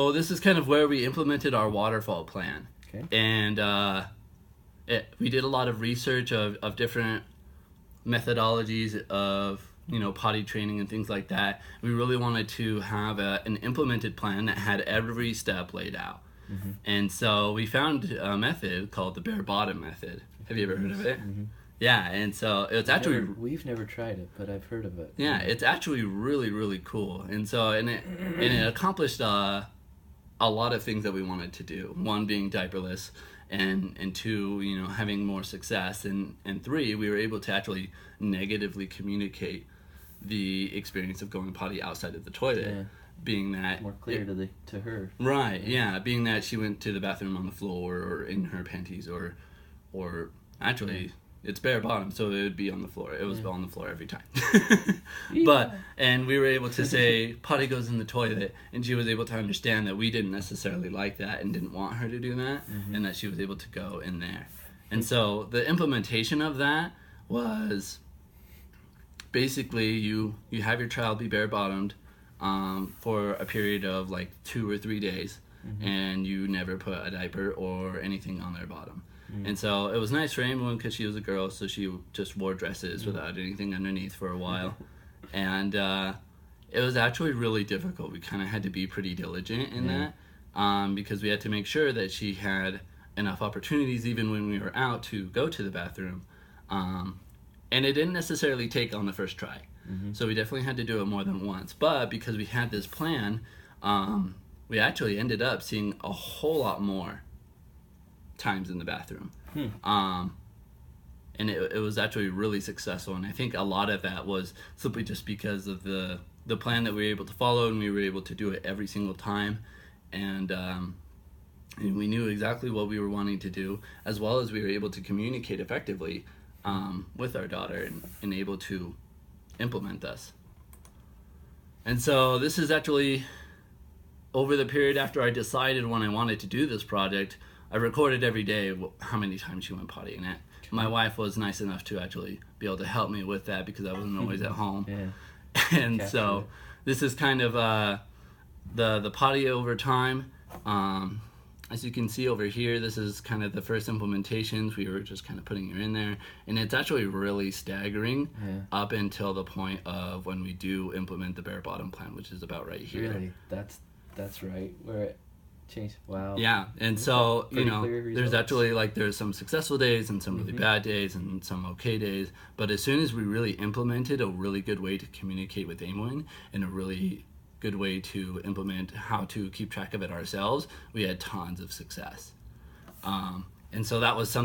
So this is kind of where we implemented our waterfall plan. Okay. And we did a lot of research of different methodologies of potty training and things like that. We really wanted to have an implemented plan that had every step laid out. Mm-hmm. And so we found a method called the bare bottom method. Have you ever heard of it? Mm-hmm. Yeah, and so it's actually we've never tried it, but I've heard of it. yeah, it's actually really, really cool. And so it accomplished a lot of things that we wanted to do. One being diaperless, and two, having more success, and three, we were able to actually negatively communicate the experience of going potty outside of the toilet. Yeah. Being that more clear to her. Right, yeah. Being that she went to the bathroom on the floor or in her panties or actually it's bare bottom, so it would be on the floor. It was on the floor every time. And we were able to say potty goes in the toilet, and she was able to understand that we didn't necessarily like that and didn't want her to do that, and that she was able to go in there. And so the implementation of that was basically you have your child be bare bottomed for a period of like 2 or 3 days, and you never put a diaper or anything on their bottom. And so it was nice for Amylin because she was a girl, so she just wore dresses without anything underneath for a while. And it was actually really difficult. We kind of had to be pretty diligent in that because we had to make sure that she had enough opportunities even when we were out to go to the bathroom. And it didn't necessarily take on the first try. So we definitely had to do it more than once. But because we had this plan, we actually ended up seeing a whole lot more times in the bathroom. And it was actually really successful, and I think a lot of that was simply just because of the plan that we were able to follow, and we were able to do it every single time, and we knew exactly what we were wanting to do, as well as we were able to communicate effectively with our daughter and able to implement this. And so this is actually over the period after I decided when I wanted to do this project. I recorded every day how many times she went potty in it. My wife was nice enough to actually be able to help me with that because I wasn't always at home. And so this is kind of the potty over time. As you can see over here, this is kind of the first implementations. We were just kind of putting her in there. And it's actually really staggering up until the point of when we do implement the bare bottom plan, which is about right here. Really? That's right. Where it changed. Wow. Yeah, and so, Pretty there's actually, there's some successful days and some really bad days and some okay days. But as soon as we really implemented a really good way to communicate with Amylin and a really good way to implement how to keep track of it ourselves, we had tons of success. And so that was something